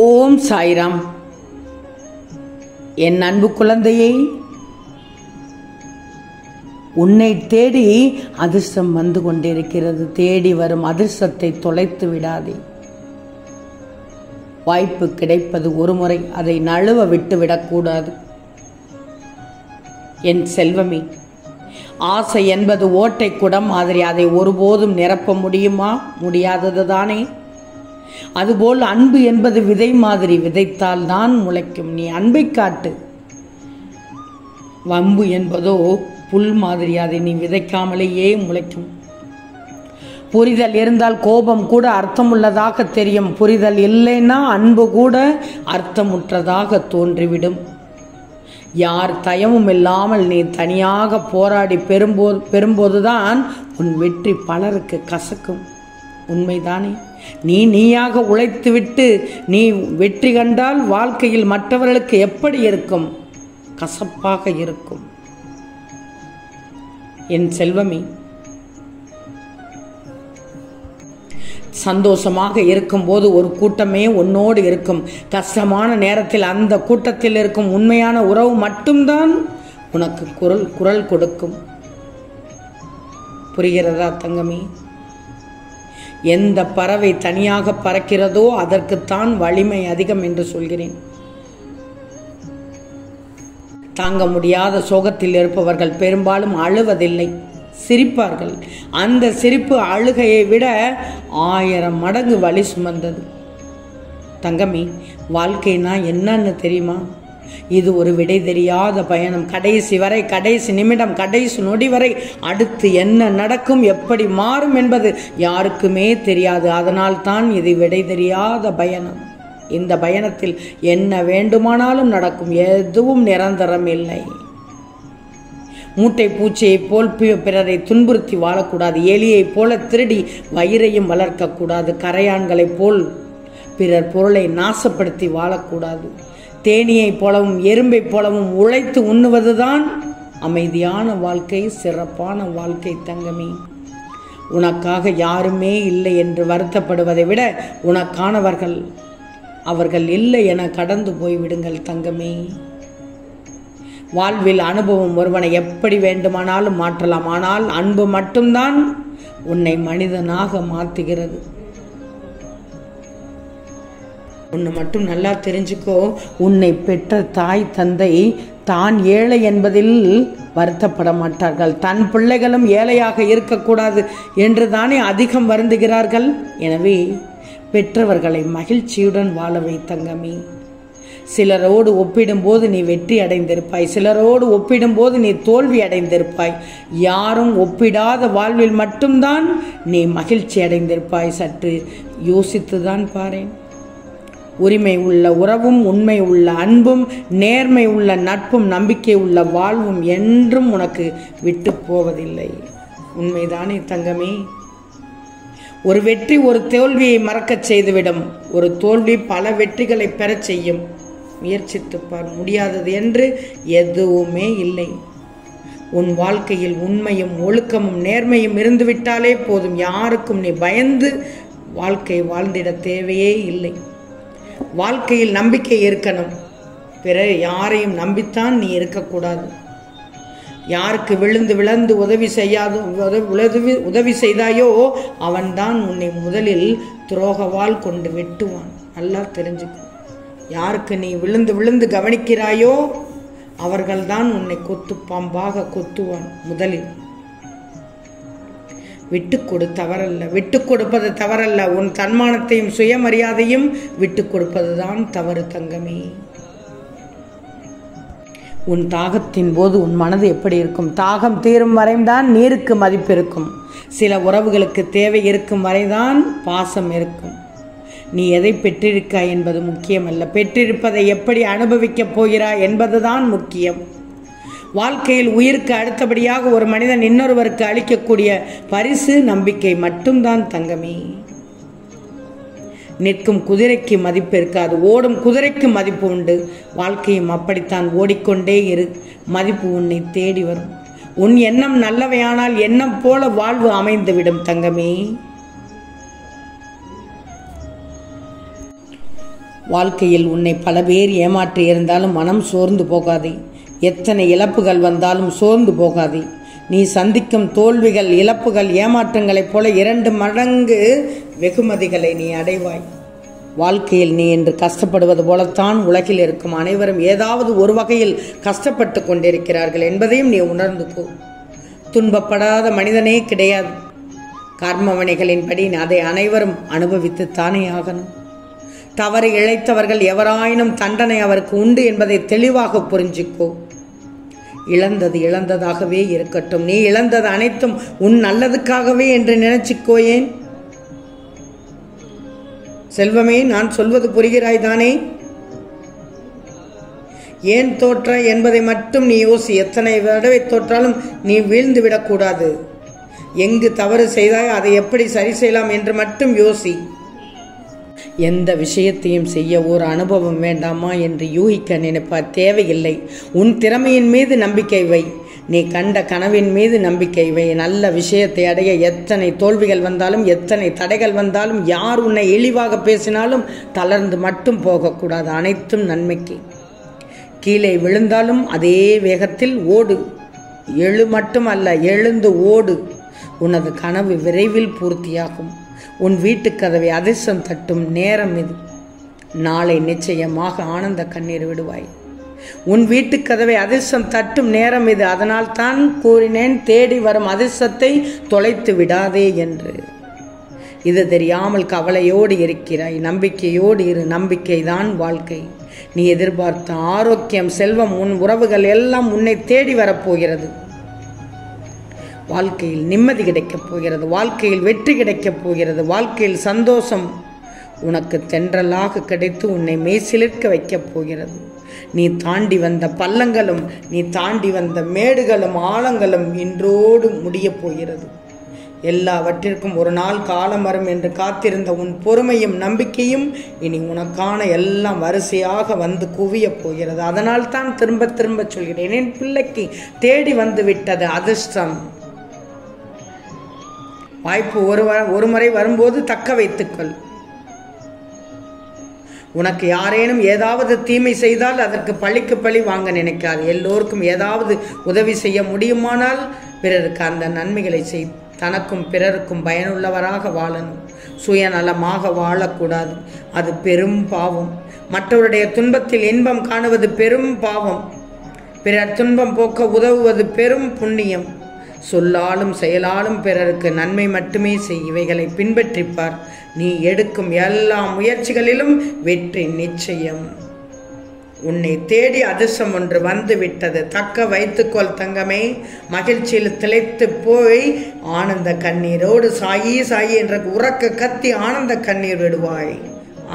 ஓம் சாய்ராம். என் அன்பு குழந்தையை, உன்னை தேடி அதிர்ஷ்டம் வந்து கொண்டிருக்கிறது. தேடி வரும் அதிர்ஷ்டத்தை தொலைத்து விடாதே. வாய்ப்பு கிடைப்பது ஒரு முறை, அதை நழுவ விட்டு விடக்கூடாது. என் செல்வமே, ஆசை என்பது ஓட்டை குடம் மாதிரி. அதை ஒருபோதும் நிரப்ப முடியுமா? முடியாதது தானே. அதுபோல் அன்பு என்பது விதை மாதிரி. விதைத்தால் தான் முளைக்கும். நீ அன்பை காட்டு. வம்பு என்பதோ புல் மாதிரி. அதை நீ விதைக்காமலேயே முளைக்கும். புரிதல் இருந்தால் கோபம் கூட அர்த்தமுள்ளதாக தெரியும். புரிதல் இல்லைன்னா அன்பு கூட அர்த்தமுற்றதாக தோன்றிவிடும். யார் தயவும் இல்லாமல் நீ தனியாக போராடி பெறும்போதுதான் உன் வெற்றி பலருக்கு கசக்கும். உண்மைதானே? நீயாக உழைத்துவிட்டு நீ வெற்றி கண்டால் வாழ்க்கையில் மற்றவர்களுக்கு எப்படி இருக்கும்? கசப்பாக இருக்கும். என் செல்வமே, சந்தோஷமாக இருக்கும்போது ஒரு கூட்டமே உன்னோடு இருக்கும். கஷ்டமான நேரத்தில் அந்த கூட்டத்தில் இருக்கும் உண்மையான உறவு மட்டும்தான் உனக்கு குரல் கொடுக்கும். புரிகிறதா தங்கமே? எந்த பறவை தனியாக பறக்கிறதோ அதற்குத்தான் வலிமை அதிகம் என்று சொல்கிறேன். தாங்க முடியாத சோகத்தில் இருப்பவர்கள் பெரும்பாலும் அழுவதில்லை, சிரிப்பார்கள். அந்த சிரிப்பு அழுகையை விட 1000 மடங்கு வலி சுமந்தது. தங்கமே, வாழ்க்கைனா என்னன்னு தெரியுமா? இது ஒரு விடை தெரியாத பயணம். கடைசி வரை, கடைசி நிமிடம், கடைசி நொடி வரை அடுத்து என்ன நடக்கும், எப்படி மாறும் என்பது யாருக்குமே தெரியாது. அதனால் தான் இது விடை தெரியாத பயணம். இந்த பயணத்தில் என்ன வேண்டுமானாலும் நடக்கும். எதுவும் நிரந்தரம் இல்லை. மூட்டை பூச்சியை போல் பிறரை துன்புறுத்தி வாழக்கூடாது. எலியை போல திருடி வயிறையும் வளர்க்கக்கூடாது. கரையான்களைப் போல் பிறர் பொருளை நாசப்படுத்தி வாழக்கூடாது. தேனியை போலவும் எறும்பை போலவும் உழைத்து உண்ணுவதுதான் அமைதியான வாழ்க்கை, சிறப்பான வாழ்க்கை. தங்கமே, உனக்காக யாருமே இல்லை என்று வருத்தப்படுவதை விட உனக்கானவர்கள் அவர்கள் இல்லை என கடந்து போய்விடுங்கள். தங்கமே, வாழ்வில் அனுபவம் ஒருவனை எப்படி வேண்டுமானாலும் மாற்றலாம். ஆனால் அன்பு மட்டும்தான் உன்னை மனிதனாக மாற்றுகிறது. ஒன்று மட்டும் நல்லா தெரிஞ்சுக்கோ. உன்னை பெற்ற தாய் தந்தை தான் ஏழை என்பதில் வருத்தப்பட மாட்டார்கள். தன் பிள்ளைகளும் ஏழையாக இருக்கக்கூடாது என்று தானே அதிகம் வருந்துகிறார்கள். எனவே பெற்றவர்களை மகிழ்ச்சியுடன் வாழவை தங்கமே. சிலரோடு ஒப்பிடும்போது நீ வெற்றி அடைந்திருப்பாய், சிலரோடு ஒப்பிடும்போது நீ தோல்வி அடைந்திருப்பாய். யாரும் ஒப்பிடாத வாழ்வில் மட்டும்தான் நீ மகிழ்ச்சி அடைந்திருப்பாய். சற்று யோசித்துதான் பாரேன். உரிமை உள்ள உறவும், உண்மை உள்ள அன்பும், நேர்மை உள்ள நட்பும், நம்பிக்கை உள்ள வாழ்வும் என்றும் உனக்கு விட்டு போவதில்லை. உண்மைதானே தங்கமே? ஒரு வெற்றி ஒரு தோல்வியை மறக்கச் செய்துவிடும். ஒரு தோல்வி பல வெற்றிகளை பெறச் செய்யும். முயற்சித்துப்பார். முடியாதது என்று எதுவுமே இல்லை. உன் வாழ்க்கையில் உண்மையும் ஒழுக்கமும் நேர்மையும் இருந்துவிட்டாலே போதும். யாருக்கும் நீ பயந்து வாழ்க்கை வாழ்ந்திட தேவையே இல்லை. வாழ்க்கையில் நம்பிக்கை இருக்கணும். பிற யாரையும் நம்பித்தான் நீ இருக்கக்கூடாது. யாருக்கு விழுந்து உதவி செய்தாயோ அவன்தான் உன்னை முதலில் துரோகவால் கொண்டு வெட்டுவான். நல்லா தெரிஞ்சுக்கோ. யாருக்கு நீ விழுந்து கவனிக்கிறாயோ அவர்கள்தான் உன்னை கொத்து பாம்பாக கொத்துவான் முதலில். விட்டுக்கொடு, தவறல்ல. விட்டு கொடுப்பது தவறல்ல. உன் தன்மானத்தையும் சுயமரியாதையும் விட்டு கொடுப்பதுதான் தவறு தங்கமே. உன் தாகத்தின் போது உன் மனது எப்படி இருக்கும்? தாகம் தீரும் வரைதான் நீருக்கு மதிப்பு இருக்கும். சில உறவுகளுக்கு தேவை இருக்கும் வரைதான் பாசம் இருக்கும். நீ எதை பெற்றிருக்காய் என்பது முக்கியமல்ல, பெற்றிருப்பதை எப்படி அனுபவிக்கப் போகிறாய் என்பதுதான் முக்கியம். வாழ்க்கையில் உயிருக்கு அடுத்தபடியாக ஒரு மனிதன் இன்னொருவருக்கு அளிக்கக்கூடிய பரிசு நம்பிக்கை மட்டும்தான் தங்கமே. நிற்கும் குதிரைக்கு மதிப்பு இருக்காது, ஓடும் குதிரைக்கு மதிப்பு உண்டு. வாழ்க்கையும் அப்படித்தான். ஓடிக்கொண்டே இரு, மதிப்பு உன்னை தேடி வரும். உன் எண்ணம் நல்லவையானால் எண்ணம் போல வாழ்வு அமைந்துவிடும் தங்கமே. வாழ்க்கையில் உன்னை பல பேர் ஏமாற்றி இருந்தாலும் மனம் சோர்ந்து போகாதே. எத்தனை இழப்புகள் வந்தாலும் சோர்ந்து போகாதே. நீ சந்திக்கும் தோல்விகள், இழப்புகள், ஏமாற்றங்களைப் போல 2 மடங்கு வெகுமதிகளை நீ அடைவாய். வாழ்க்கையில் நீ இன்று கஷ்டப்படுவது போலத்தான் உலகில் இருக்கும் அனைவரும் ஏதாவது ஒரு வகையில் கஷ்டப்பட்டு கொண்டிருக்கிறார்கள் என்பதையும் நீ உணர்ந்துக்கோ. துன்பப்படாத மனிதனே கிடையாது. கர்மவினைகளின்படி அதை அனைவரும் அனுபவித்துத்தானே ஆகணும். தவறு இழைத்தவர்கள் எவராயினும் தண்டனை அவருக்கு உண்டு என்பதை தெளிவாக புரிஞ்சுக்கோ. இழந்தது இழந்ததாகவே இருக்கட்டும். நீ இழந்தது அனைத்தும் உன் நல்லதுக்காகவே என்று நினைச்சுக்கோ. ஏன் செல்வமே, நான் சொல்வது புரிகிறாய் தானே? ஏன் தோற்ற என்பதை மட்டும் நீ யோசி. எத்தனை தடவை தோற்றாலும் நீ வீழ்ந்து விடக்கூடாது. எங்கு தவறு செய்தாய், அதை எப்படி சரி செய்யலாம் என்று மட்டும் யோசி. எந்த விஷயத்தையும் செய்ய ஒரு அனுபவம் வேண்டாமா என்று யூகிக்க நினைப்பார். தேவையில்லை. உன் திறமையின் மீது நம்பிக்கை வை. நீ கண்ட கனவின் மீது நம்பிக்கை வை. நல்ல விஷயத்தை அடைய எத்தனை தோல்விகள் வந்தாலும், எத்தனை தடைகள் வந்தாலும், யார் உன்னை இழிவாக பேசினாலும் தளர்ந்து மட்டும் போகக்கூடாது. அனைத்தும் நன்மைக்கு. கீழே விழுந்தாலும் அதே வேகத்தில் ஓடு. எழு மட்டும் அல்ல, எழுந்து ஓடு. உனது கனவு விரைவில் பூர்த்தியாகும். உன் வீட்டு கதவை அதிர்ஷ்டம் தட்டும் நேரம் இது. நாளை நிச்சயமாக ஆனந்த கண்ணீர் விடுவாய். உன் வீட்டு கதவை அதிர்ஷ்டம் தட்டும் நேரம் இது. அதனால் தான் கூறினேன், தேடி வரும் அதிர்ஷ்டத்தை தொலைத்து விடாதே என்று. இது தெரியாமல் கவலையோடு இருக்கிறாய். நம்பிக்கையோடு இரு. நம்பிக்கைதான் வாழ்க்கை. நீ எதிர்பார்த்த ஆரோக்கியம், செல்வம், உன் உறவுகள் எல்லாம் உன்னை தேடி வரப்போகிறது. வாழ்க்கையில் நிம்மதி கிடைக்கப் போகிறது. வாழ்க்கையில் வெற்றி கிடைக்கப் போகிறது. வாழ்க்கையில் சந்தோஷம் உனக்கு தென்றலாக கிடைத்து உன்னை மெய்சிலிர்க்க வைக்கப் போகிறது. நீ தாண்டி வந்த பள்ளங்களும், நீ தாண்டி வந்த மேடுகளும் ஆழங்களும் இன்றோடு முடியப் போகிறது. எல்லாவற்றிற்கும் ஒரு நாள் காலம் வரும் என்று காத்திருந்த உன் பொறுமையும் நம்பிக்கையும் இனி உனக்கான எல்லாம் வரிசையாக வந்து குவியப் போகிறது. அதனால் தான் திரும்ப திரும்ப சொல்கிறேன், என் பிள்ளைக்கு தேடி வந்து விட்டது அதிர்ஷ்டம். வாய்ப்பு ஒரு முறை வரும்போது தக்க வைத்துக்கொள். உனக்கு யாரேனும் ஏதாவது தீமை செய்தால் அதற்கு பழிக்கு பழி வாங்க நினைக்காது. எல்லோருக்கும் ஏதாவது உதவி செய்ய முடியுமானால் பிறருக்கு அந்த நன்மைகளை செய். தனக்கும் பிறருக்கும் பயனுள்ளவராக வாழணும். சுயநலமாக வாழக்கூடாது. அது பெரும் பாவம். மற்றவருடைய துன்பத்தில் இன்பம் காணுவது பெரும் பாவம். பிறர் துன்பம் போக்க உதவுவது பெரும் புண்ணியம். சொல்லாலும் செயலாலும் பிறருக்கு நன்மை மட்டுமே செய். இவைகளை பின்பற்றிப்பார். நீ எடுக்கும் எல்லா முயற்சிகளிலும் வெற்றி நிச்சயம். உன்னை தேடி அதிர்ஷ்டம் ஒன்று வந்து விட்டது. தக்க வைத்துக்கொள் தங்கமே. மகிழ்ச்சியில் திளைத்து போய் ஆனந்த கண்ணீரோடு சாயி சாயி என்ற உறக்க கத்தி ஆனந்த கண்ணீர் விடுவாய்.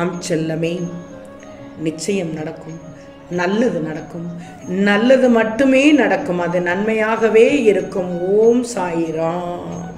ஆம் செல்லமே, நிச்சயம் நடக்கும். நல்லது நடக்கும். நல்லது மட்டுமே நடக்கும். அது நன்மையாகவே இருக்கும். ஓம் சாயிராம்.